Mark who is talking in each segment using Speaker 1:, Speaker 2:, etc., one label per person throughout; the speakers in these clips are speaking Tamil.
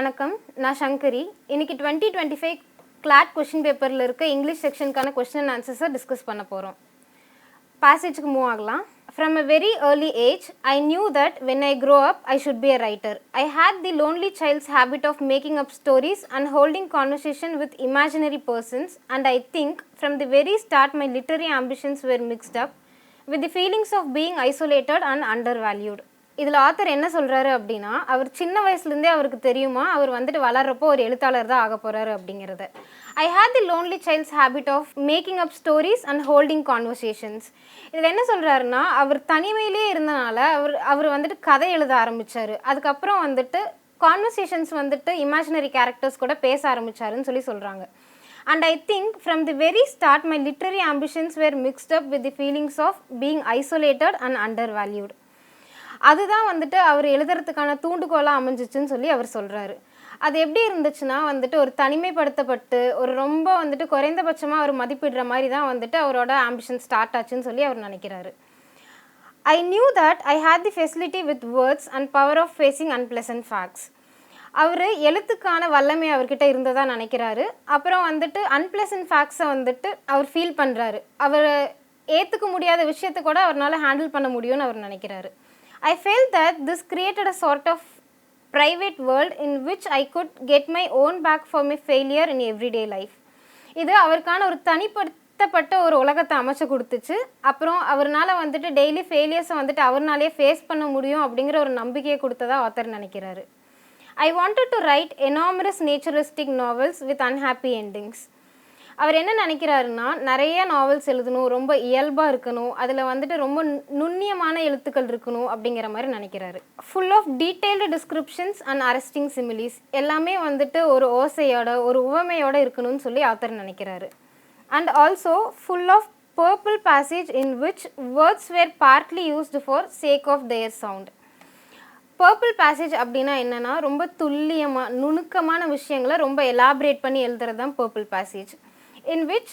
Speaker 1: வணக்கம், நான் சங்கரி. இன்னைக்கு 2025 CLAT கொஸ்டின் பேப்பரில் இருக்க இங்கிலீஷ் செக்ஷனுக்கான கொஸ்டின் அண்ட் ஆன்சர்ஸை டிஸ்கஸ் பண்ண போகிறோம். பேசேஜுக்கு மூவ் ஆகலாம். From a very early age, I knew that when I grow up, I should be a writer. I had the lonely child's habit of making up stories and holding conversation with imaginary persons, and I think from the very start my literary ambitions were mixed up with the feelings of being isolated and undervalued. இதில் ஆத்தர் என்ன சொல்கிறாரு அப்படின்னா, அவர் சின்ன வயசுலேருந்தே அவருக்கு தெரியுமா அவர் வந்துட்டு வளர்கிறப்போ ஒரு எழுத்தாளர் தான் ஆக போகிறாரு அப்படிங்கிறது. I had the lonely child's habit of making up stories and holding conversations. இதில் என்ன சொல்கிறாருன்னா, அவர் தனிமையிலே இருந்தனால அவர் வந்துட்டு கதை எழுத ஆரம்பித்தார். அதுக்கப்புறம் வந்துட்டு கான்வர்சேஷன்ஸ் வந்துட்டு இமேஜினரி கேரக்டர்ஸ் கூட பேச ஆரம்பித்தாருன்னு சொல்கிறாங்க. And I think from the very start my literary ambitions were mixed up with the feelings of being isolated and undervalued. அதுதான் வந்துட்டு அவர் எழுதுறதுக்கான தூண்டுகோலாக அமைஞ்சிச்சுன்னு அவர் சொல்கிறாரு. அது எப்படி இருந்துச்சுன்னா வந்துட்டு ஒரு தனிமைப்படுத்தப்பட்டு ஒரு ரொம்ப வந்துட்டு குறைந்தபட்சமாக அவர் மதிப்பிடுற மாதிரி தான் வந்துட்டு அவரோட ஆம்பிஷன் ஸ்டார்ட் ஆச்சுன்னு அவர் நினைக்கிறாரு. I knew that I had the facility with words and power of facing unpleasant facts. அவர் எழுத்துக்கான வல்லமை அவர்கிட்ட இருந்ததாக நினைக்கிறாரு. அப்புறம் வந்துட்டு அன்பிளசன்ட் ஃபேக்ட்ஸை வந்துட்டு அவர் ஃபீல் பண்ணுறாரு. அவர் ஏற்றுக்க முடியாத விஷயத்தை கூட அவரால் ஹேண்டில் பண்ண முடியும்னு அவர் நினைக்கிறாரு. I felt that this created a sort of private world in which I could get my own back for my failure in everyday life. இது அவருக்கான ஒரு தனிப்படுத்தப்பட்ட ஒரு உலகத்தை அமைச்சு கொடுத்துச்சு. அப்புறம் அவரால் வந்துட்டு டெய்லி ஃபெயிலியர்ஸை வந்துட்டு அவர்னாலே ஃபேஸ் பண்ண முடியும் அப்படிங்கிற ஒரு நம்பிக்கையை கொடுத்ததா ஆத்தர் நினைக்கிறாரு. I wanted to write enormous naturalistic novels with unhappy endings. அவர் என்ன நினைக்கிறாருன்னா, நிறைய நாவல்ஸ் எழுதணும், ரொம்ப இயல்பாக இருக்கணும், அதில் வந்துட்டு ரொம்ப நுண்ணியமான எழுத்துக்கள் இருக்கணும் அப்படிங்கிற மாதிரி நினைக்கிறாரு. Full of detailed descriptions and arresting similes, எல்லாமே வந்துட்டு ஒரு ஓசையோட ஒரு உவமையோடு இருக்கணும்னு ஆத்தர் நினைக்கிறாரு. And also full of purple passage in which words were partly used for sake of their sound. Purple passage அப்படின்னா என்னென்னா, ரொம்ப துல்லியமாக நுணுக்கமான விஷயங்களை ரொம்ப எலாபரேட் பண்ணி எழுதுறது தான் purple passage. in which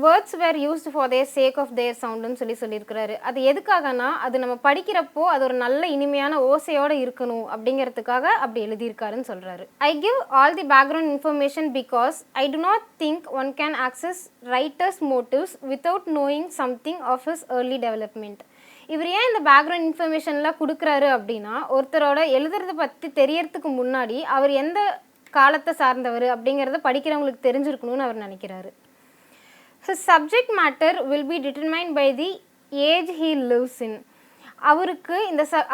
Speaker 1: words were used for their sake of their soundன்னு சொல்லியிருக்கிறாரு. அது எதுக்காகனா, அது நம்ம படிக்கிறப்போ அது ஒரு நல்ல இனிமையான ஓசையோடு இருக்கணும் அப்படிங்கிறதுக்காக அப்படி எழுதியிருக்காருன்னு சொல்கிறாரு. I give all the background information because I do not think one can access writer's motives without knowing something of his early development. இவர் ஏன் இந்த பேக்ரவுண்ட் இன்ஃபர்மேஷன்லாம் கொடுக்குறாரு அப்படின்னா, ஒருத்தரோட எழுதுறதை பற்றி தெரியறதுக்கு முன்னாடி அவர் எந்த காலத்தை சார்ந்தவர் அப்படிங்கிறத படிக்கிறவங்களுக்கு தெரிஞ்சிருக்கணும்னு அவர் நினைக்கிறாரு. His subject matter will be determined by the age he lives in. அவருக்கு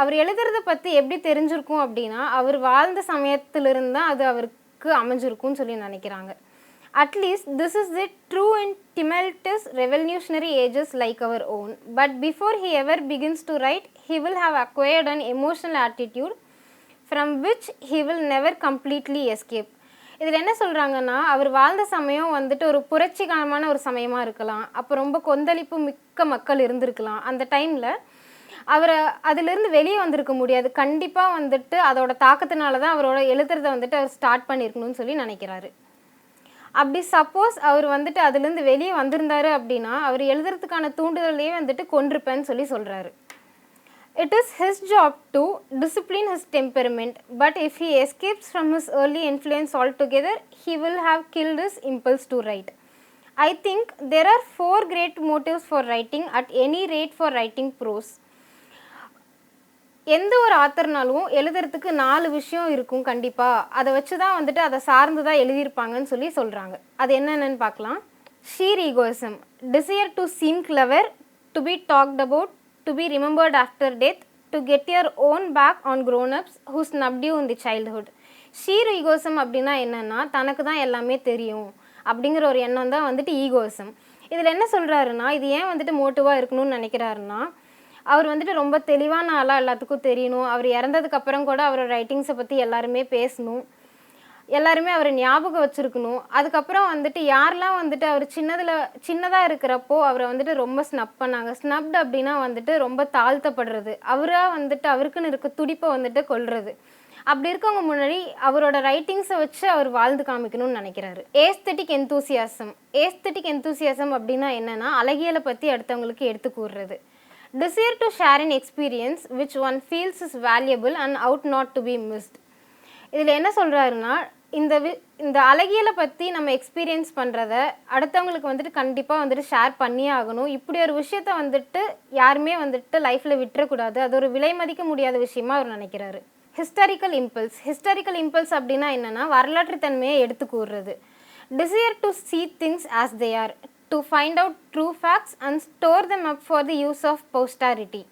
Speaker 1: அவர் எழுதுறதை பற்றி எப்படி தெரிஞ்சிருக்கும் அப்படின்னா, அவர் வாழ்ந்த சமயத்திலிருந்து தான் அது அவருக்கு அமைஞ்சிருக்கும்னு நினைக்கிறாங்க. Atleast this is it true in tumultuous revolutionary ages like our own. But before he ever begins to write, he will have acquired an emotional attitude from which he will never completely escape. இதில் என்ன சொல்கிறாங்கன்னா, அவர் வாழ்ந்த சமயம் வந்துட்டு ஒரு புரட்சிகரமான ஒரு சமயமாக இருக்கலாம், அப்போ ரொம்ப கொந்தளிப்பு மிக்க மக்கள் இருந்திருக்கலாம். அந்த டைமில் அவர் அதிலிருந்து வெளியே வந்திருக்க முடியாது. கண்டிப்பாக வந்துட்டு அதோட தாக்கத்தினால தான் அவரோட எழுதுறதை வந்துட்டு அவர் ஸ்டார்ட் பண்ணியிருக்கணும்னு நினைக்கிறாரு. அப்படி சப்போஸ் அவர் வந்துட்டு அதுலேருந்து வெளியே வந்திருந்தாரு அப்படின்னா, அவர் எழுதுறதுக்கான தூண்டுதலையே வந்துட்டு கொண்டிருப்பேன்னு சொல்கிறாரு. It is his job to discipline his temperament, but if he escapes from his early influence altogether, he will have killed his impulse to write. I think there are 4 great motives for writing, at any rate for writing prose. எந்த ஒரு ஆத்தர்னாலும் எழுதுறதுக்கு 4 விஷயம் இருக்கும் கண்டிப்பாக. அதை வச்சு தான் வந்துட்டு அதை சார்ந்து தான் எழுதியிருப்பாங்கன்னு சொல்கிறாங்க. அது என்னென்னு பார்க்கலாம். sheer egoism, desire to seem clever, to be talked about, to be remembered after death, to get your own back on grown-ups who snubbed you in the childhood. sheer egoism அப்படின்னா என்னென்னா, தனக்கு தான் எல்லாமே தெரியும் அப்படிங்கிற ஒரு எண்ணம் தான் வந்துட்டு ஈகோயிசம். இதில் என்ன சொல்கிறாருன்னா, இது ஏன் வந்துட்டு மோட்டிவாக இருக்கணும்னு நினைக்கிறாருன்னா, அவர் வந்துட்டு ரொம்ப தெளிவான ஆளாக எல்லாத்துக்கும் தெரியணும், அவர் இறந்ததுக்கப்புறம் கூட அவரோட ரைட்டிங்ஸை பற்றி எல்லாருமே பேசணும், எல்லாருமே அவரை ஞாபகம் வச்சுருக்கணும். அதுக்கப்புறம் வந்துட்டு யாரெல்லாம் வந்துட்டு அவர் சின்னதாக இருக்கிறப்போ அவரை வந்துட்டு ரொம்ப ஸ்னப் பண்ணாங்க. ஸ்னப்டு அப்படின்னா வந்துட்டு ரொம்ப தாழ்த்தப்படுறது, அவராக வந்துட்டு அவருக்குன்னு இருக்க துடிப்பை வந்துட்டு கொள்வது. அப்படி இருக்கவங்க முன்னாடி அவரோட ரைட்டிங்ஸை வச்சு அவர் வாழ்ந்து காமிக்கணும்னு நினைக்கிறாரு. ஏஸ்தெட்டிக் எந்தூசியாசம் அப்படின்னா என்னென்னா, அழகியலை பற்றி அடுத்தவங்களுக்கு எடுத்து கூறுறது. Desire to share an experience which one feels is valuable and ought not to be missed. இதில் என்ன சொல்கிறாருன்னா, இந்த அழகியலை பற்றி நம்ம எக்ஸ்பீரியன்ஸ் பண்ணுறத அடுத்தவங்களுக்கு வந்துட்டு கண்டிப்பாக வந்துட்டு ஷேர் பண்ணியே ஆகணும். இப்படி ஒரு விஷயத்த வந்துட்டு யாருமே வந்துட்டு லைஃப்பில் விட்டுறக்கூடாது. அது ஒரு விலை மதிக்க முடியாத விஷயமா அவர் நினைக்கிறாரு. ஹிஸ்டாரிக்கல் இம்பல்ஸ் அப்படின்னா என்னென்னா, வரலாற்று தன்மையை எடுத்து கூறுறது. Desire to see things as they are, to find out true facts and store them up for the use of posterity.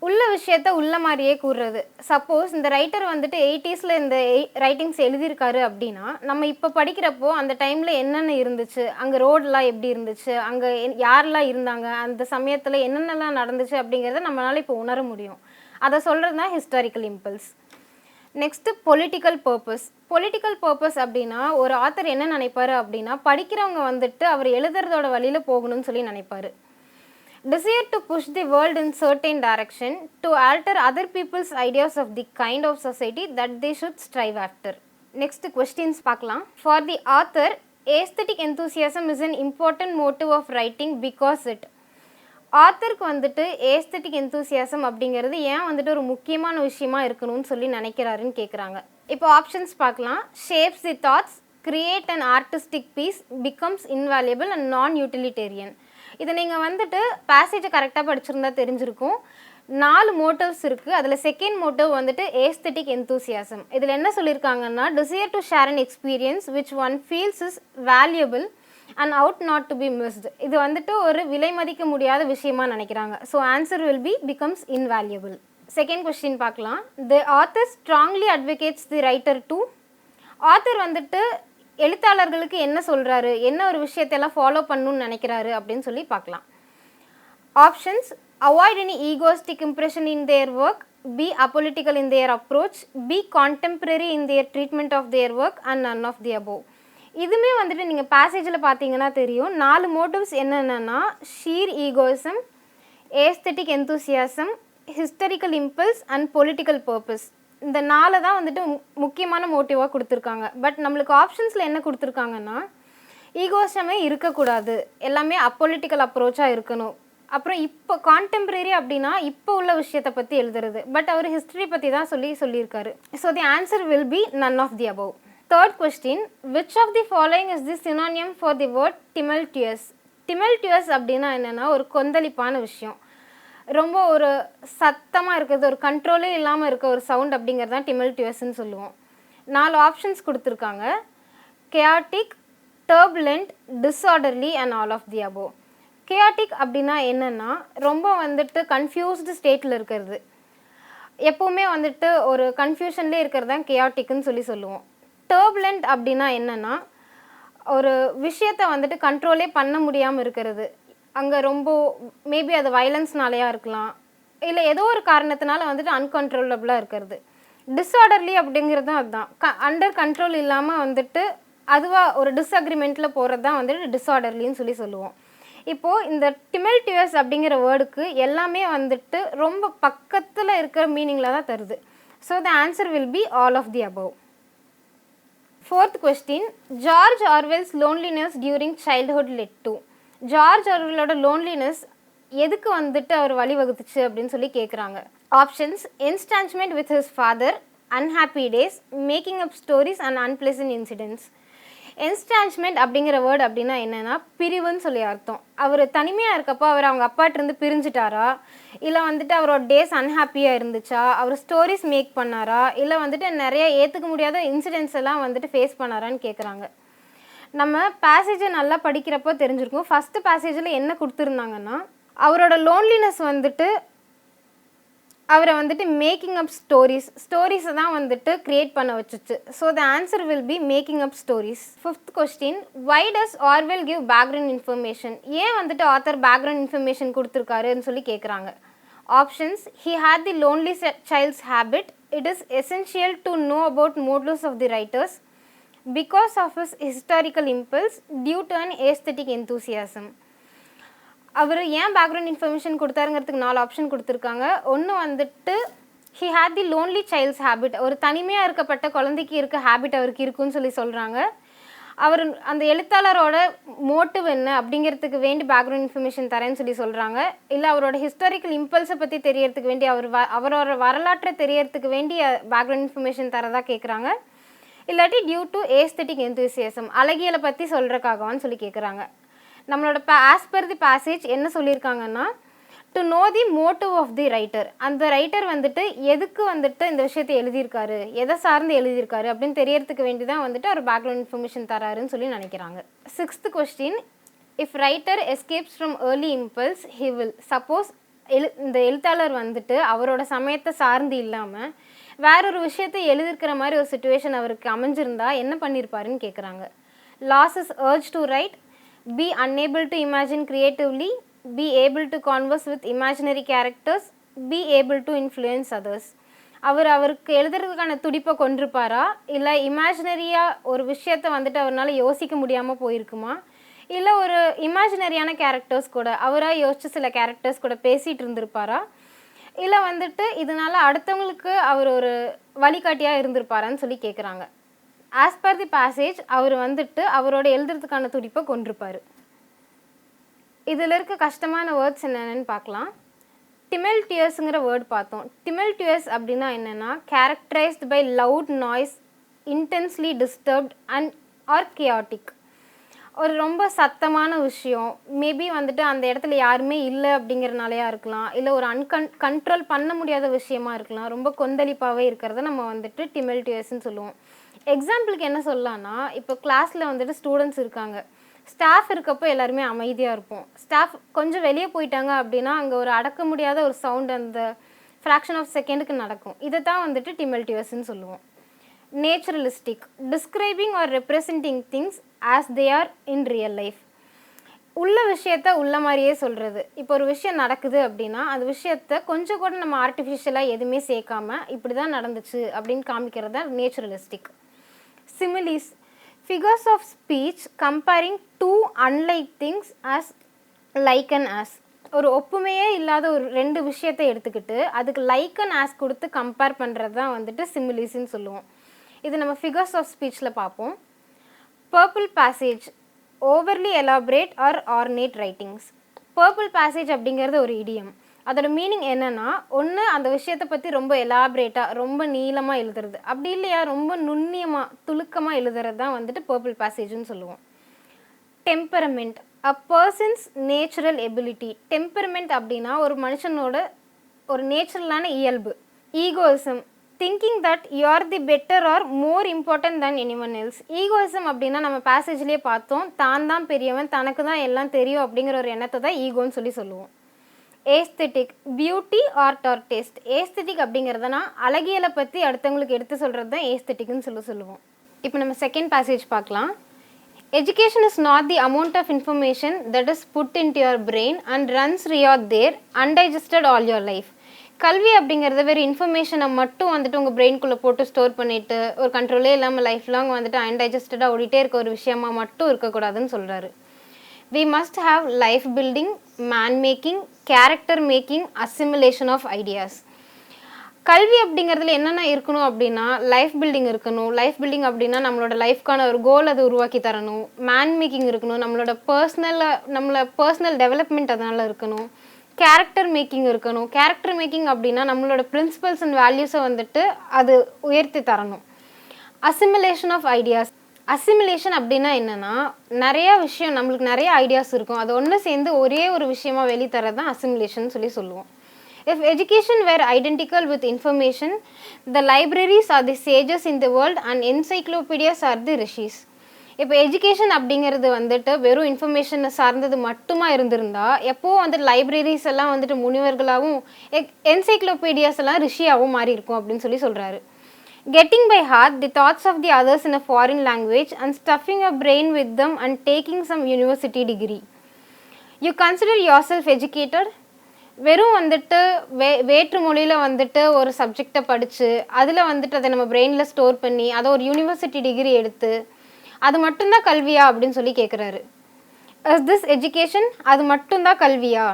Speaker 1: உள்ள விஷயத்த உள்ள மாதிரியே கூறுறது. சப்போஸ் இந்த ரைட்டர் வந்துட்டு 80s இந்த ரைட்டிங்ஸ் எழுதியிருக்காரு அப்படின்னா, நம்ம இப்போ படிக்கிறப்போ அந்த டைமில் என்னென்ன இருந்துச்சு, அங்கே ரோடெலாம் எப்படி இருந்துச்சு, அங்கே யாரெல்லாம் இருந்தாங்க, அந்த சமயத்தில் என்னென்னலாம் நடந்துச்சு அப்படிங்கிறத நம்மளால் இப்போ உணர முடியும். அதை சொல்கிறது தான் historical impulse. Next political purpose அப்படின்னா, ஒரு ஆத்தர் என்ன நினைப்பார் அப்படின்னா, படிக்கிறவங்க வந்துட்டு அவர் எழுதுறதோட வழியில் போகணும்னு சொல்லி நினைப்பார். Desire to push the world in certain direction, to alter other people's ideas of the kind of society that they should strive after. Next questions பார்க்கலாம். For the author, aesthetic enthusiasm is an important motive of writing because it. ஆத்தருக்கு வந்துட்டு ஏஸ்தட்டிக் எந்தூசியாசம் அப்படிங்கிறது ஏன் வந்துட்டு ஒரு முக்கியமான விஷயமா இருக்கணும்னு சொல்லி நினைக்கிறாருன்னு கேட்குறாங்க. இப்போ ஆப்ஷன்ஸ் பார்க்கலாம். Shapes the thoughts, create and artistic piece, becomes invaluable and non utilitarian. இதை நீங்கள் வந்துட்டு பேசேஜை கரெக்டாக படிச்சிருந்தா தெரிஞ்சிருக்கும். 4 மோட்டிவ்ஸ் இருக்குது. அதில் செகண்ட் மோட்டிவ் வந்துட்டு ஏஸ்தட்டிக் எந்தூசியாசம். இதில் என்ன சொல்லியிருக்காங்கன்னா, desire to share an experience which one feels is valuable and ought not to be missed. இது வந்துட்டு ஒரு விலை மதிக்க முடியாத விஷயமா நினைக்கிறாங்க. So answer will be becomes invaluable. Second question பார்க்கலாம். The author strongly advocates the writer to. Author வந்துட்டு எழுத்தாளர்களுக்கு என்ன சொல்கிறாரு, என்ன ஒரு விஷயத்தெல்லாம் ஃபாலோ பண்ணணும்னு நினைக்கிறாரு அப்படின்னு சொல்லி பார்க்கலாம். Options: avoid any egoistic impression in their work, be apolitical in their approach, be contemporary in their treatment of their work and none of the above. இதுவுமே வந்துட்டு நீங்கள் பேசேஜில் பார்த்தீங்கன்னா தெரியும். 4 மோட்டிவ்ஸ் என்னென்னா, sheer egoism, aesthetic enthusiasm, historical impulse and political purpose. இந்த 4 தான் வந்துட்டு முக்கியமான மோட்டிவாக கொடுத்துருக்காங்க. பட் நம்மளுக்கு ஆப்ஷன்ஸில் என்ன கொடுத்துருக்காங்கன்னா, ஈகோசமே இருக்கக்கூடாது, எல்லாமே அப்பொலிட்டிக்கல் அப்ரோச்சாக இருக்கணும். அப்புறம் இப்போ கான்டெம்பரரி அப்படின்னா இப்போ உள்ள விஷயத்தை பற்றி எழுதுறது. பட் அவர் ஹிஸ்ட்ரி பற்றி தான் சொல்லியிருக்காரு. So the answer will be none of the above. Third question, which of the following is the synonym for the word tumultuous. Tumultuous அப்படின்னா என்னென்னா, ஒரு கொந்தளிப்பான விஷயம், ரொம்ப ஒரு சத்தமாக இருக்கிறது, ஒரு கண்ட்ரோலே இல்லாமல் இருக்க ஒரு சவுண்ட் அப்படிங்கிறது தான் டிமல்டியஸ்ன்னு சொல்லுவோம். 4 ஆப்ஷன்ஸ் கொடுத்துருக்காங்க. Chaotic, turbulent, disorderly and all of the above. Chaotic அப்படின்னா என்னென்னா, ரொம்ப வந்துட்டு கன்ஃபியூஸ்டு ஸ்டேட்டில் இருக்கிறது, எப்போவுமே வந்துட்டு ஒரு கன்ஃபியூஷன்லேயே இருக்கிறது தான் கேயாட்டிக்னு சொல்லுவோம். டர்புலண்ட் அப்படின்னா என்னென்னா, ஒரு விஷயத்தை வந்துட்டு கண்ட்ரோலே பண்ண முடியாமல் இருக்கிறது, அங்கே ரொம்ப மேபி அது வயலன்ஸ்னாலேயா இருக்கலாம், இல்லை ஏதோ ஒரு காரணத்தினால வந்துட்டு அன்கண்ட்ரோலபிளாக இருக்கிறது. டிஸார்டர்லி அப்படிங்கிறதும் அதுதான், அண்டர் கண்ட்ரோல் இல்லாமல் வந்துட்டு அதுவாக ஒரு டிஸ்அக்ரிமெண்ட்டில் போகிறது தான் வந்துட்டு டிஸார்டர்லின்னு சொல்லுவோம். இப்போது இந்த டிமல்டியஸ் அப்படிங்கிற வேர்டுக்கு எல்லாமே வந்துட்டு ரொம்ப பக்கத்தில் இருக்கிற மீனிங்கில் தான் தருது. So the answer will be all of the above. Fourth question, George Orwell's loneliness during childhood led to. George ஆர்வெலோட லோன்லினஸ் எதுக்கு வந்துட்டு அவர் வழிவகுத்துச்சு அப்படின்னு சொல்லி கேட்குறாங்க. Options: estrangement with his father, unhappy days, making up stories and unpleasant incidents. Estrangement அப்படிங்கிற வேர்டு அப்படின்னா என்னென்னா, பிரிவுன்னு சொல்லி அர்த்தம். அவர் தனிமையாக இருக்கப்போ அவர் அவங்க அப்பாட்டிருந்து பிரிஞ்சுட்டாரா, இல்லை வந்துட்டு அவரோட டேஸ் அன்ஹாப்பியாக இருந்துச்சா, அவர் ஸ்டோரிஸ் மேக் பண்ணாரா, இல்லை வந்துட்டு நிறைய ஏற்றுக்க முடியாத இன்சிடென்ட்ஸ் எல்லாம் வந்துட்டு ஃபேஸ் பண்ணாரான்னு கேட்குறாங்க. நம்ம பேசேஜை நல்லா படிக்கிறப்போ தெரிஞ்சிருக்கும். ஃபஸ்ட்டு பேசேஜில் என்ன கொடுத்துருந்தாங்கன்னா, அவரோட லோன்லினஸ் வந்துட்டு அவரை வந்துட்டு மேக்கிங் அப் ஸ்டோரிஸை தான் வந்துட்டு க்ரியேட் பண்ண வச்சுச்சு. So the answer will be making up stories. Fifth question, why does Orwell give background information. ஏன் வந்துட்டு ஆத்தர் பேக்ரவுண்ட் இன்ஃபர்மேஷன் கொடுத்துருக்காருன்னு சொல்லி கேட்குறாங்க. Options: he had the lonely child's habit, it is essential to know about motives of the writers, because of his historical impulse, due to an aesthetic enthusiasm. அவர் ஏன் பேக்ரவுண்ட் இன்ஃபர்மேஷன் கொடுத்தாருங்கிறதுக்கு 4 ஆப்ஷன் கொடுத்துருக்காங்க. ஒன்று வந்துட்டு he had the lonely child's habit, ஒரு தனிமையாக இருக்கப்பட்ட குழந்தைக்கு இருக்க ஹேபிட் அவருக்கு இருக்குன்னு சொல்கிறாங்க. அவர் அந்த எழுத்தாளரோட மோட்டிவ் என்ன அப்படிங்கிறதுக்கு வேண்டி பேக்ரவுண்ட் இன்ஃபர்மேஷன் தரேன்னு சொல்கிறாங்க. இல்லை அவரோட ஹிஸ்டாரிக்கல் இம்பல்ஸை பற்றி தெரியறதுக்கு வேண்டி அவரோட வரலாற்றை தெரியறதுக்கு வேண்டி பேக்ரவுண்ட் இன்ஃபர்மேஷன் தரதாக கேட்குறாங்க. இல்லாட்டி டியூ டு ஏஸ்தெட்டிக் எந்தூசியசம், அழகியலை பற்றி சொல்கிறக்காகவான்னு கேட்குறாங்க. நம்மளோட ஆஸ் பர் தி பேசேஜ் என்ன சொல்லியிருக்காங்கன்னா, to know the motive of the writer, அந்த ரைட்டர் எதுக்கு இந்த விஷயத்தை எழுதியிருக்காரு, எதை சார்ந்து எழுதியிருக்காரு அப்படின்னு தெரியறதுக்கு வேண்டி தான் அவர் பேக்ரவுண்ட் இன்ஃபர்மேஷன் தராருன்னு நினைக்கிறாங்க. 6th question, if writer escapes from early impulse he will, suppose இந்த எழுத்தாளர் அவரோட சமயத்தை சார்ந்து இல்லாமல் வேறொரு விஷயத்தை எழுதியிருக்கிற மாதிரி ஒரு சுச்சுவேஷன் அவருக்கு அமைஞ்சிருந்தா என்ன பண்ணியிருப்பாருன்னு கேட்குறாங்க. Losses urge to right, be unable to imagine creatively, be able to converse with imaginary characters, be able to influence others. அவருக்கு எழுதுறதுக்கான துடிப்பை கொண்டிருப்பாரா, இல்லை இமேஜினரியாக ஒரு விஷயத்தை அவரால் யோசிக்க முடியாமல் போயிருக்குமா, இல்லை ஒரு இமேஜினரியான கேரக்டர்ஸ் கூட அவராக யோசிச்சு சில கேரக்டர்ஸ் கூட பேசிகிட்டு இருந்திருப்பாரா, இல்லை இதனால் அடுத்தவங்களுக்கு அவர் ஒரு வழிகாட்டியாக இருந்திருப்பாரான்னு கேட்குறாங்க. ஆஸ் பர் தி பேசேஜ் அவர் அவரோட எழுதுறதுக்கான துடிப்பை கொண்டிருப்பார். இதில் இருக்க கஷ்டமான வேர்ட்ஸ் என்னென்னு பார்க்கலாம். டிமெல்டியஸ்ங்கிற வேர்ட் பார்த்தோம். டிமெல்டியஸ் அப்படின்னா என்னென்னா, characterized by loud noise, intensely disturbed and or chaotic. ஒரு ரொம்ப சத்தமான விஷயம், மேபி அந்த இடத்துல யாருமே இல்லை அப்படிங்கிறனாலையா இருக்கலாம், இல்லை ஒரு கண்ட்ரோல் பண்ண முடியாத விஷயமா இருக்கலாம், ரொம்ப கொந்தளிப்பாகவே இருக்கிறத நம்ம டிமெல்டியஸ்ன்னு சொல்லுவோம். எக்ஸாம்பிளுக்கு என்ன சொல்லலாம்னா, இப்போ கிளாஸில் ஸ்டூடெண்ட்ஸ் இருக்காங்க, ஸ்டாஃப் இருக்கப்போ எல்லாருமே அமைதியாக இருப்போம். ஸ்டாஃப் கொஞ்சம் வெளியே போயிட்டாங்க அப்படின்னா அங்கே ஒரு அடக்க முடியாத ஒரு சவுண்ட் அந்த ஃப்ராக்ஷன் ஆஃப் செகண்டுக்கு நடக்கும். இதை தான் டிமெல்டியஸ்ன்னு சொல்லுவோம். Naturalistic, describing R representing things as they are in real life. உள்ள விஷயத்த உள்ள மாதிரியே சொல்கிறது. இப்போ ஒரு விஷயம் நடக்குது அப்படின்னா அந்த விஷயத்த கொஞ்சம் கூட நம்ம ஆர்டிஃபிஷியலாக எதுவுமே சேர்க்காம இப்படி தான் நடந்துச்சு அப்படின்னு காமிக்கிறது தான் naturalistic. Similes, figures of speech comparing two unlike things as like and as. ஒரு ஒப்புமையே இல்லாத ஒரு ரெண்டு விஷயத்தை எடுத்துக்கிட்டு அதுக்கு லைக் அண்ட் ஆஸ் கொடுத்து கம்பேர் பண்ணுறது தான் சிமிலிஸ்ன்னு சொல்லுவோம். இது நம்ம ஃபிகர்ஸ் ஆஃப் ஸ்பீச்சில் பார்ப்போம். Purple passage, overly elaborate or ornate writings. Purple passage அப்படிங்கிறது ஒரு இடியம். அதோட மீனிங் என்னென்னா, ஒன்று அந்த விஷயத்தை பற்றி ரொம்ப எலாபரேட்டாக ரொம்ப நீளமாக எழுதுறது, அப்படி இல்லையா ரொம்ப நுண்ணியமாக துலுக்கமாக எழுதுறது தான் பர்பிள் பேசேஜ்னு சொல்லுவோம். டெம்பரமெண்ட், அ பர்சன்ஸ் நேச்சுரல் எபிலிட்டி. டெம்பரமெண்ட் அப்படின்னா ஒரு மனுஷனோட ஒரு நேச்சுரலான இயல்பு. Egoism, thinking that you are the better or more important than anyone else. Egoism அப்படின்னா நம்ம பேசேஜ்லேயே பார்த்தோம், தான் பெரியவன், தனக்கு தான் எல்லாம் தெரியும் அப்படிங்கிற ஒரு எண்ணத்தை தான் ஈகோன்னு சொல்லுவோம். Aesthetic, beauty art or taste. Aesthetic அப்படிங்கிறதுனா அழகியலை பற்றி அடுத்தவங்களுக்கு எடுத்து சொல்கிறது தான் ஏஸ்தெட்டிக்னு சொல்லுவோம். இப்போ நம்ம செகண்ட் பேசேஜ் பார்க்கலாம். Education is not the amount of information that is put into your brain and runs riot there undigested all your life. கல்வி அப்படிங்கிறது வெறும் இன்ஃபர்மேஷனை மட்டும் உங்கள் பிரெயின்குள்ளே போட்டு ஸ்டோர் பண்ணிவிட்டு ஒரு கண்ட்ரோலே இல்லாமல் லைஃப் லாங் அன்டைஜஸ்டடாக ஓடிட்டே இருக்க ஒரு விஷயமா மட்டும் இருக்கக்கூடாதுன்னு சொல்கிறாரு. We must have life building, man making, character making, assimilation of ideas. கல்வி அப்படிங்கிறதுல என்னென்ன இருக்கணும் அப்படின்னா லைஃப் பில்டிங் இருக்கணும். லைஃப் பில்டிங் அப்படின்னா நம்மளோட லைஃப்க்கான ஒரு கோல் அதை உருவாக்கி தரணும். மேன் மேக்கிங் இருக்கணும், நம்மளோட பர்சனல் டெவலப்மெண்ட் அதனால் இருக்கணும். கேரக்டர் மேக்கிங் இருக்கணும். கேரக்டர் மேக்கிங் அப்படின்னா நம்மளோட பிரின்சிபல்ஸ் அண்ட் வேல்யூஸை அது உயர்த்தி தரணும். Assimilation of ideas. அசிமிலேஷன் அப்படின்னா என்னென்னா, நிறையா விஷயம் நம்மளுக்கு நிறைய ஐடியாஸ் இருக்கும், அது ஒன்று சேர்ந்து ஒரே ஒரு விஷயமா வெளித்தரது தான் அசிமிலேஷன் சொல்லுவோம். If education were identical with information, the libraries are the sages in the world and encyclopedias are the rishis. இப்போ எஜுகேஷன் அப்படிங்கிறது வெறும் இன்ஃபர்மேஷனை சார்ந்தது மட்டுமா இருந்திருந்தா எப்போது லைப்ரரிஸ் எல்லாம் முனிவர்களாகவும் என்சைக்ளோபீடியாஸ் எல்லாம் ரிஷியாகவும் மாறி இருக்கும் அப்படின்னு சொல்கிறாரு. Getting by heart the thoughts of the others in a foreign language and stuffing a brain with them and taking some university degree. You consider yourself educated? வெறும் வேற்று மொழியில் ஒரு சப்ஜெக்டை படித்து அதில் அதை நம்ம பிரெயினில் ஸ்டோர் பண்ணி அதை ஒரு யூனிவர்சிட்டி டிகிரி எடுத்து அது மட்டும்தான் கல்வியா அப்படின்னு கேட்குறாரு. Is this education? அது மட்டும்தான் கல்வியா?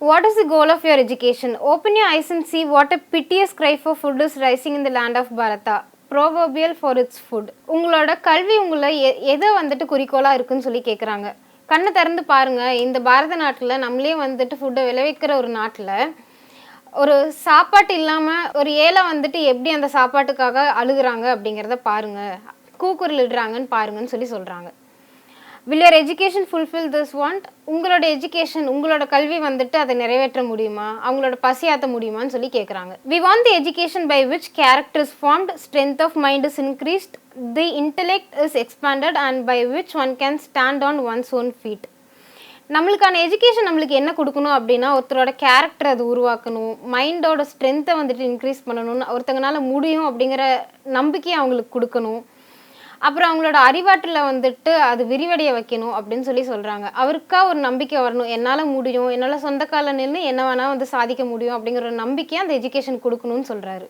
Speaker 1: What is the goal of your education? Open your eyes and see what a piteous cry for food is rising in the land of Bharata. proverbial for its food. உங்களோட கல்வி உங்களை எதை வந்துட்டு குறிக்கோளாக இருக்குன்னு சொல்லி கேட்குறாங்க. கண்ணை திறந்து பாருங்கள், இந்த பாரத நாட்டில் நம்மளே வந்துட்டு ஃபுட்டை விளைவிக்கிற ஒரு நாட்டில் ஒரு சாப்பாட்டு இல்லாமல் ஒரு ஏழை வந்துட்டு எப்படி அந்த சாப்பாட்டுக்காக அழுகுறாங்க அப்படிங்கிறத பாருங்கள், கூக்குரல் இடுறாங்கன்னு பாருங்கன்னு சொல்லி சொல்கிறாங்க. will your education fulfill this want? உங்களோட எஜுகேஷன், உங்களோட கல்வி வந்துட்டு அதை நிறைவேற்ற முடியுமா, அவங்களோட பசியாற்ற முடியுமான்னு சொல்லி கேட்குறாங்க. we want the education by which character is formed, strength of mind is increased, the intellect is expanded and by which one can stand on one's own feet. நம்மளுக்கான எஜுகேஷன் நம்மளுக்கு என்ன கொடுக்கணும் அப்படின்னா, ஒருத்தரோட கேரக்டர் அது உருவாக்கணும், மைண்டோட ஸ்ட்ரென்த்தை வந்துட்டு இன்க்ரீஸ் பண்ணணும், ஒருத்தங்கனால முடியும் அப்படிங்கிற நம்பிக்கையை அவங்களுக்கு கொடுக்கணும், அப்புறம் அவங்களோட அறிவாற்றலை வந்துட்டு அது விரிவடைய வைக்கணும் அப்படின்னு சொல்லி சொல்கிறாங்க. அவருக்கா ஒரு நம்பிக்கை வரணும், என்னால் முடியும், என்னால் சொந்த காலில் நின்று என்ன வேணால் வந்து சாதிக்க முடியும் அப்படிங்கிற ஒரு நம்பிக்கையை அந்த எஜுகேஷன் கொடுக்கணும்னு சொல்கிறாரு.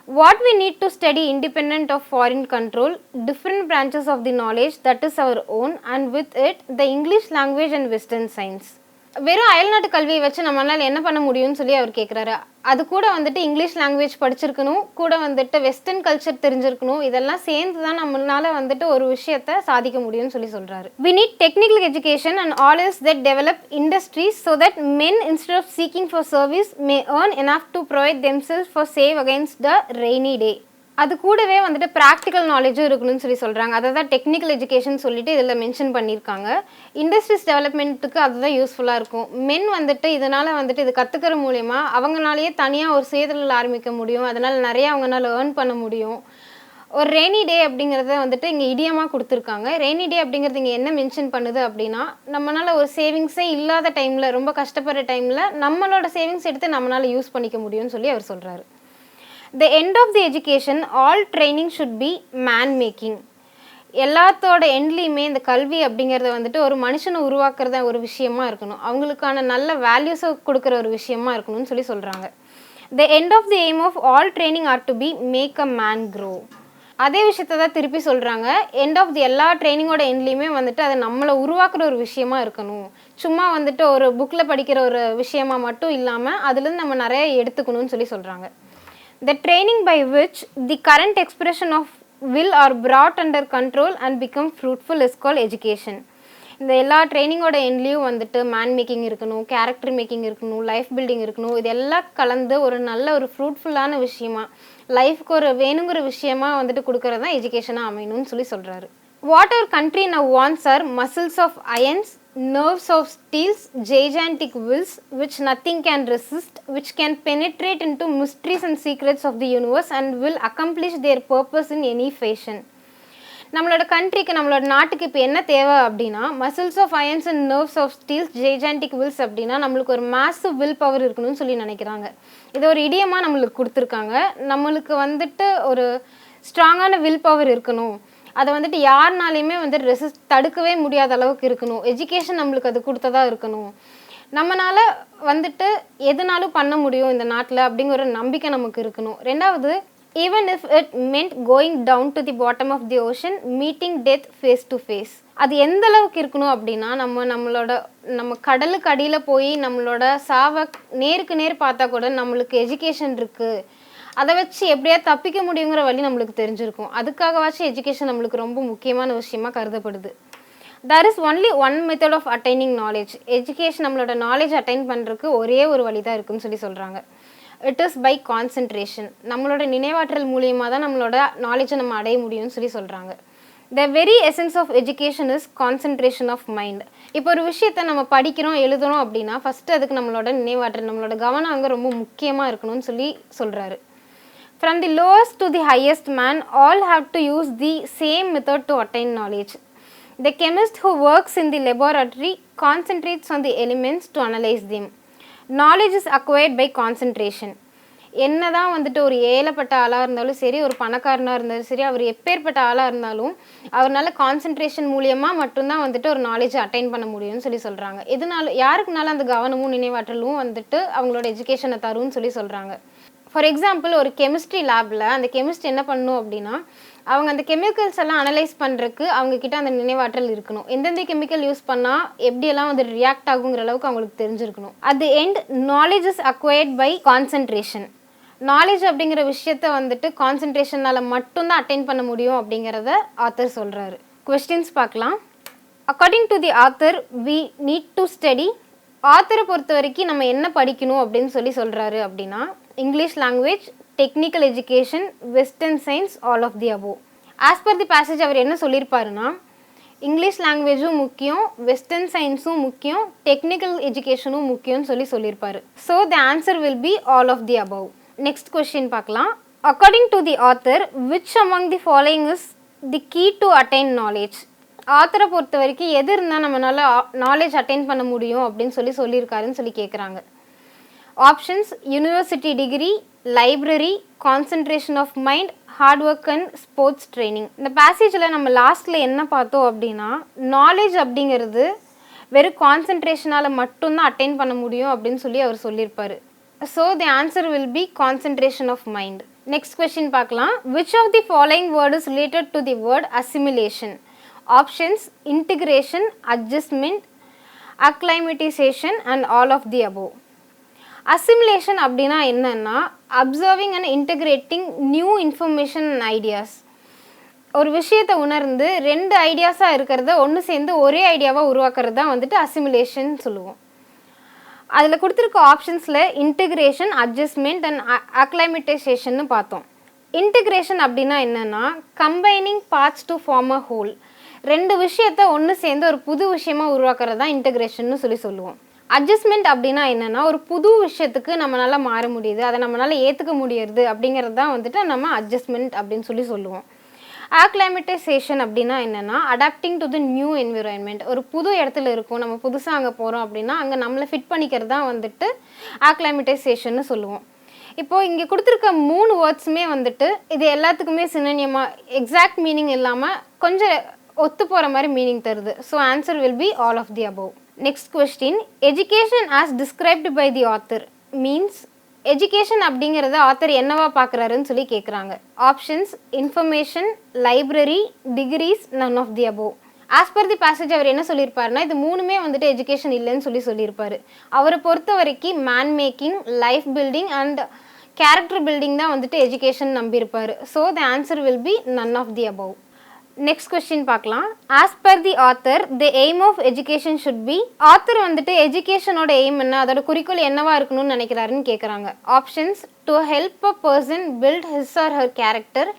Speaker 1: What we need to study independent of foreign control, different branches of the knowledge that is our own, and with it the English language and Western science. வெறும் அயல்நாட்டு கல்வியை வச்சு நம்மளால் என்ன பண்ண முடியும்னு சொல்லி அவர் கேட்குறாரு. அது கூட வந்துட்டு இங்கிலீஷ் லாங்குவேஜ் படிச்சிருக்கணும், கூட வந்துட்டு வெஸ்டர்ன் கல்ச்சர் தெரிஞ்சிருக்கணும், இதெல்லாம் சேர்ந்து தான் நம்மளால வந்துட்டு ஒரு விஷயத்தை சாதிக்க முடியும்னு சொல்லி சொல்கிறாரு. we need technical education and all else that develop industries so that men instead of seeking for service may earn enough to provide themselves for save against the rainy day. அது கூடவே வந்துட்டு ப்ராக்டிக்கல் நாலேஜும் இருக்கணும்னு சொல்லி சொல்கிறாங்க. அதை தான் டெக்னிக்கல் எஜுகேஷன் சொல்லிட்டு இதில் மென்ஷன் பண்ணியிருக்காங்க. இண்டஸ்ட்ரீஸ் டெவலப்மெண்ட்டுக்கு அதுதான் யூஸ்ஃபுல்லாக இருக்கும். மென் வந்துட்டு இதனால் வந்துட்டு இது கற்றுக்கிற மூலயமா அவங்களாலேயே தனியாக ஒரு சுயதொழில் ஆரம்பிக்க முடியும், அதனால் நிறைய அவங்களால ஏர்ன் பண்ண முடியும். ஒரு ரெய்னி டே அப்படிங்கிறத வந்துட்டு இங்கே இடியமாக கொடுத்துருக்காங்க. ரெய்னி டே அப்படிங்கிறது இங்கே என்ன மென்ஷன் பண்ணுது அப்படின்னா, நம்மளால் ஒரு சேவிங்ஸே இல்லாத டைமில், ரொம்ப கஷ்டப்படுற டைமில் நம்மளோட சேவிங்ஸ் எடுத்து நம்மளால் யூஸ் பண்ணிக்க முடியும்னு சொல்லி அவர் சொல்கிறாரு. The end of the education, all training should be man making. எல்லாத்தோட எண்ட்லேயுமே இந்த கல்வி அப்படிங்கிறத வந்துட்டு ஒரு மனுஷனை உருவாக்குறத ஒரு விஷயமா இருக்கணும், அவங்களுக்கான நல்ல வேல்யூஸை கொடுக்குற ஒரு விஷயமா இருக்கணும்னு சொல்லி சொல்கிறாங்க. The end of the aim of all training are to be make a man grow. அதே விஷயத்தை தான் திருப்பி சொல்கிறாங்க. எண்ட் ஆஃப் தி எல்லா ட்ரைனிங்கோட எண்ட்லேயுமே வந்துட்டு அதை நம்மளை உருவாக்குற ஒரு விஷயமா இருக்கணும், சும்மா வந்துட்டு ஒரு புக்கில் படிக்கிற ஒரு விஷயமா மட்டும் இல்லாமல் அதுலேருந்து நம்ம நிறைய எடுத்துக்கணும்னு சொல்லி சொல்கிறாங்க. The training by which the current expression of will are brought under control and become fruitful is called education. இந்த எல்லா ட்ரைனிங்கோட எண்ட்லேயும் வந்துட்டு மேன் மேக்கிங் இருக்கணும், கேரக்டர் மேக்கிங் இருக்கணும், லைஃப் பில்டிங் இருக்கணும், இதெல்லாம் கலந்து ஒரு நல்ல ஒரு ஃப்ரூட்ஃபுல்லான விஷயமா, லைஃப்க்கு ஒரு வேணுங்கிற விஷயமா வந்துட்டு கொடுக்கறது தான் எஜுகேஷனாக அமையணும்னு சொல்லி சொல்கிறாரு. What our country now wants are muscles of irons, nerves of steels, gigantic wills which nothing can resist, which can penetrate into mysteries and secrets of the universe and will accomplish their purpose in any fashion. நம்மளோட கண்ட்ரிக்கு, நம்மளோட நாட்டுக்கு இப்போ என்ன தேவை அப்படின்னா, muscles of irons and nerves of steels, gigantic wills அப்படின்னா நம்மளுக்கு ஒரு மேசிவ் வில் பவர் இருக்கணும்னு சொல்லி நினைக்கிறாங்க. இது ஒரு இடியமாக நம்மளுக்கு கொடுத்துருக்காங்க. நம்மளுக்கு வந்துட்டு ஒரு ஸ்ட்ராங்கான வில் பவர் இருக்கணும், அதை வந்துட்டு யாருனாலையுமே வந்து தடுக்கவே முடியாத அளவுக்கு இருக்கணும். எஜுகேஷன் நம்மளுக்கு அது கொடுத்ததா இருக்கணும். நம்மளால் வந்துட்டு எதுனாலும் பண்ண முடியும் இந்த நாட்டில் அப்படிங்கிற ஒரு நம்பிக்கை நமக்கு இருக்கணும். ரெண்டாவது, even if it meant going down to the bottom of the ocean, meeting death face to face. அது எந்த அளவுக்கு இருக்கணும் அப்படின்னா, நம்ம கடலுக்கு அடியில் போய் நம்மளோட சாவை நேருக்கு நேர் பார்த்தா கூட நம்மளுக்கு எஜுகேஷன் இருக்குது, அதை வச்சு எப்படியா தப்பிக்க முடியுங்கிற வழி நம்மளுக்கு தெரிஞ்சிருக்கும். அதுக்காகவாச்சும் எஜுகேஷன் நம்மளுக்கு ரொம்ப முக்கியமான விஷயமா கருதப்படுது. there is only one method of attaining knowledge. Education நம்மளோட நாலேஜ் அட்டைன் பண்ணுறதுக்கு ஒரே ஒரு வழி தான் இருக்குன்னு சொல்லி சொல்கிறாங்க. It is by concentration. நம்மளோட நினைவாற்றல் மூலியமாக தான் நம்மளோட நாலேஜை நம்ம அடைய முடியும்னு சொல்லி சொல்கிறாங்க. the very essence of education is concentration of mind. இப்போ ஒரு விஷயத்தை நம்ம படிக்கிறோம், எழுதுகிறோம் அப்படின்னா ஃபஸ்ட்டு அதுக்கு நம்மளோட நினைவாற்றல், நம்மளோட கவனம் அங்கே ரொம்ப முக்கியமாக இருக்கணும்னு சொல்லி சொல்கிறாரு. From the lowest to the highest man, all have to use the same method to attain knowledge. The chemist who works in the laboratory concentrates on the elements to analyze them. Knowledge is acquired by concentration. என்னதான் வந்துட்டு ஒரு ஏழைப்பட்ட ஆளாக இருந்தாலும் சரி, ஒரு பணக்காரனாக இருந்தாலும் சரி, அவர் எப்பேற்பட்ட ஆளாக இருந்தாலும் அவரால் கான்சன்ட்ரேஷன் மூலியமாக மட்டும்தான் வந்துட்டு ஒரு நாலேஜை அட்டைன் பண்ண முடியும்னு சொல்லி சொல்கிறாங்க. இதனால யாருக்குனால அந்த கவனமும் நினைவாற்றலும் வந்துட்டு அவங்களோட எஜுகேஷனை தரும்னு சொல்லி சொல்கிறாங்க. ஃபார் எக்ஸாம்பிள், ஒரு கெமிஸ்ட்ரி லேபில் அந்த கெமிஸ்ட் என்ன பண்ணணும் அப்படின்னா, அவங்க அந்த கெமிக்கல்ஸ் எல்லாம் அனலைஸ் பண்ணுறதுக்கு அவங்கக்கிட்ட அந்த நினைவாற்றல் இருக்கணும். எந்தெந்த கெமிக்கல் யூஸ் பண்ணால் எப்படியெல்லாம் வந்து ரியாக்ட் ஆகுங்கிற அளவுக்கு அவங்களுக்கு தெரிஞ்சிருக்கணும். At the end, knowledge is acquired by concentration. Knowledge அப்படிங்கிற விஷயத்த வந்துட்டு கான்சன்ட்ரேஷனால் மட்டும்தான் அட்டைன் பண்ண முடியும் அப்படிங்கிறத ஆத்தர் சொல்கிறாரு. கொஸ்டின்ஸ் பார்க்கலாம். According to the author we need to study. ஆத்தரை பொறுத்த வரைக்கும் நம்ம என்ன படிக்கணும் அப்படின்னு சொல்கிறாரு அப்படின்னா, English language, technical education, western science, all of the above. As per the passage அவர் என்ன சொல்லியிருப்பாருன்னா, இங்கிலீஷ் லாங்குவேஜும் முக்கியம், வெஸ்டர்ன் சயின்ஸும் முக்கியம், டெக்னிக்கல் எஜுகேஷனும் முக்கியம்னு சொல்லியிருப்பார். So the answer will be all of the above. Next question பார்க்கலாம். According to the author which among the following is the key to attain knowledge. ஆத்தரை பொறுத்த வரைக்கும் எது இருந்தால் நம்மளால நாலேஜ் அட்டைன் பண்ண முடியும் அப்படின்னு சொல்லியிருக்காருன்னு கேட்குறாங்க. Options: university degree, library, concentration of mind, hard work and sports training. இந்த பேசேஜில் நம்ம லாஸ்ட்டில் என்ன பார்த்தோம் அப்படின்னா, நாலேஜ் அப்படிங்கிறது வெறும் கான்சன்ட்ரேஷனால் மட்டும்தான் அட்டைன் பண்ண முடியும் அப்படின்னு அவர் சொல்லியிருப்பார். So the answer will be concentration of mind. Next question பார்க்கலாம். Which of the following word is related to the word assimilation? Options: integration, adjustment, acclimatization and all of the above. Assimilation அப்படின்னா என்னன்னா, absorbing and integrating new information and ideas. ஒரு விஷயத்தை உணர்ந்து ரெண்டு ஐடியாஸாக இருக்கிறத ஒன்று சேர்ந்து ஒரே ஐடியாவாக உருவாக்குறது தான் வந்துட்டு அசிமுலேஷன் சொல்லுவோம். அதில் கொடுத்துருக்க ஆப்ஷன்ஸில் இன்டிகிரேஷன், அட்ஜஸ்ட்மெண்ட் அண்ட் அக்ளைமேட்டைசேஷன்னு பார்த்தோம். இன்டிகிரேஷன் அப்படின்னா என்னென்னா, combining parts to form a whole. ரெண்டு விஷயத்தை ஒன்று சேர்ந்து ஒரு புது விஷயமாக உருவாக்குறது தான் இன்டகிரேஷன்னு சொல்லுவோம். அட்ஜஸ்ட்மெண்ட் அப்படின்னா என்னென்னா, ஒரு புது விஷயத்துக்கு நம்மளால் மாற முடியுது, அதை நம்மளால் ஏற்றுக்க முடியுது அப்படிங்கிறது தான் வந்துட்டு நம்ம அட்ஜஸ்ட்மெண்ட் அப்படின்னு சொல்லுவோம். அக்ளைமேட்டைசேஷன் அப்படின்னா என்னென்னா, adapting to the new environment. ஒரு புது இடத்துல இருக்கும், நம்ம புதுசாக அங்கே போகிறோம் அப்படின்னா அங்கே நம்மளை ஃபிட் பண்ணிக்கிறது தான் வந்துட்டு அக்ளைமேட்டைசேஷன்னு சொல்லுவோம். இப்போது இங்கே கொடுத்துருக்க 3 வேர்ட்ஸுமே வந்துட்டு இது எல்லாத்துக்குமே சினோனியமாக எக்ஸாக்ட் மீனிங் இல்லாமல் கொஞ்சம் ஒத்து போகிற மாதிரி மீனிங் தருது. So answer will be all of the above. Next question. Education as described by the author means, education அப்படிங்கிறத ஆத்தர் என்னவா பார்க்குறாருன்னு கேட்குறாங்க. Options: information, library, degrees, none of the above. As per the passage அவர் என்ன சொல்லியிருப்பாருன்னா, இது 3மே வந்துட்டு எஜுகேஷன் இல்லைன்னு சொல்லியிருப்பார். அவரை பொறுத்த வரைக்கும் man making, life building and character building தான் வந்துட்டு எஜுகேஷன் நம்பியிருப்பார். So the answer will be none of the above. Next question பார்க்கலாம். As per the author the aim of education should be. Author வந்துட்டு எஜுகேஷனோட எய்ம் என்ன, அதோட குறிக்கோள் என்னவா இருக்கணும்னு நினைக்கிறாருன்னு கேட்குறாங்க. Options: to help a person build his or her character,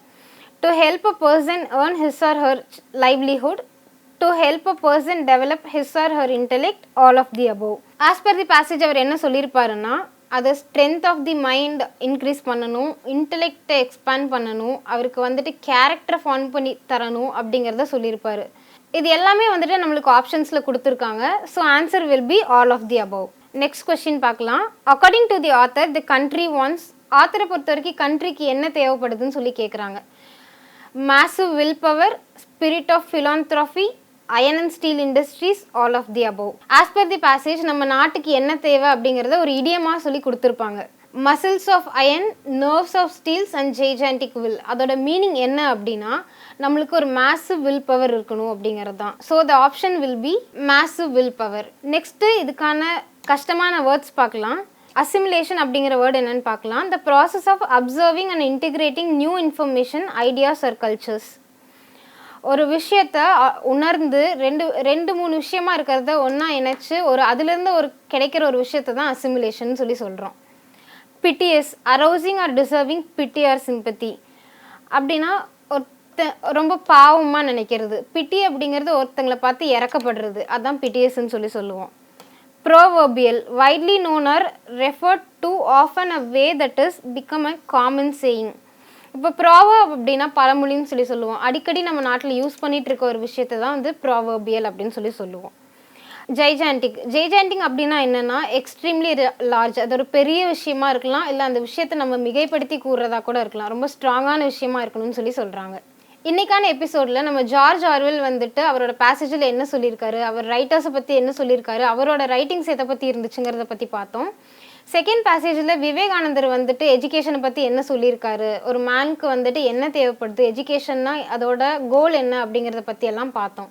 Speaker 1: to help a person earn his or her livelihood, to help a person develop his or her intellect, all of the above. As per the passage அவர் என்ன சொல்லியிருப்பாருன்னா, அதை strength of the mind increase பண்ணணும், இன்டெலெக்டை எக்ஸ்பேண்ட் பண்ணணும், அவருக்கு வந்துட்டு கேரக்டரை ஃபார்ம் பண்ணி தரணும் அப்படிங்கிறத சொல்லியிருப்பார். இது எல்லாமே வந்துட்டு நம்மளுக்கு ஆப்ஷன்ஸில் கொடுத்துருக்காங்க. So answer will be all of the above. Next question பார்க்கலாம். According to the author the country wants. ஆத்தரை பொறுத்த வரைக்கும் கண்ட்ரிக்கு என்ன தேவைப்படுதுன்னு கேட்குறாங்க. Massive will power, spirit of philanthropy, iron and steel industries, all of the above. As per the passage நம்ம நாட்டுக்கு என்ன தேவை அப்படிங்கிறத ஒரு இடியமாக கொடுத்துருப்பாங்க. Muscles of iron, nerves of steels and gigantic will. அதோட மீனிங் என்ன அப்படின்னா, நம்மளுக்கு ஒரு மேசிவ் வில் பவர் இருக்கணும் அப்படிங்கிறது தான். So the option will be massive will power. Next இதுக்கான கஷ்டமான வேர்ட்ஸ் பார்க்கலாம். அசிமுலேஷன் அப்படிங்கிற வேர்டு என்னன்னு பார்க்கலாம். The process of absorbing and integrating new information, ideas or cultures. ஒரு விஷயத்த உணர்ந்து ரெண்டு மூணு விஷயமா இருக்கிறத ஒன்றா இணைச்சு அதுலேருந்து கிடைக்கிற ஒரு விஷயத்தை தான் அசிமுலேஷன் சொல்கிறோம். பிட்டிஎஸ், அரௌசிங் ஆர் டிசர்விங் பிட்டி ஆர் சிம்பத்தி. அப்படின்னா ரொம்ப பாவமாக நினைக்கிறது. பிட்டி அப்படிங்கிறது ஒருத்தங்களை பார்த்து இறக்கப்படுறது, அதுதான் பிட்டிஎஸ்ன்னு சொல்லுவோம். Proverbial, widely known or referred to often a way that is become a common saying. இப்போ ப்ராவர்ப் அப்படின்னா பழமொழின்னு சொல்லுவோம். அடிக்கடி நம்ம நாட்டில் யூஸ் பண்ணிட்டு இருக்க ஒரு விஷயத்தை தான் ப்ரோவர்பியல் அப்படின்னு சொல்லுவோம். ஜெய்ஜாண்டிக் அப்படின்னா என்னென்னா, எக்ஸ்ட்ரீம்லி லார்ஜ். அது ஒரு பெரிய விஷயமா இருக்கலாம், இல்லை அந்த விஷயத்தை நம்ம மிகைப்படுத்தி கூறுறதா கூட இருக்கலாம். ரொம்ப ஸ்ட்ராங்கான விஷயமா இருக்கணும்னு சொல்கிறாங்க. இன்றைக்கான எபிசோடில் நம்ம ஜார்ஜ் ஆர்வெல் அவரோட பேசேஜில் என்ன சொல்லியிருக்காரு, அவர் ரைட்டர்ஸை பற்றி என்ன சொல்லியிருக்காரு, அவரோட ரைட்டிங்ஸ் எதை பற்றி இருந்துச்சுங்கிறத பற்றி பார்த்தோம். செகண்ட் பேசேஜில் விவேகானந்தர் எஜுகேஷனை பற்றி என்ன சொல்லியிருக்காரு, ஒரு மேனுக்கு என்ன தேவைப்படுது, எஜுகேஷன்னா அதோட கோல் என்ன அப்படிங்கிறத பற்றி எல்லாம் பார்த்தோம்.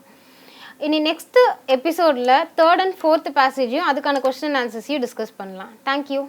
Speaker 1: இனி நெக்ஸ்ட் எபிசோடில் 3rd and 4th பேசேஜையும் அதுக்கான கொஸ்டின் ஆன்சர்ஸையும் டிஸ்கஸ் பண்ணலாம். தேங்க்யூ.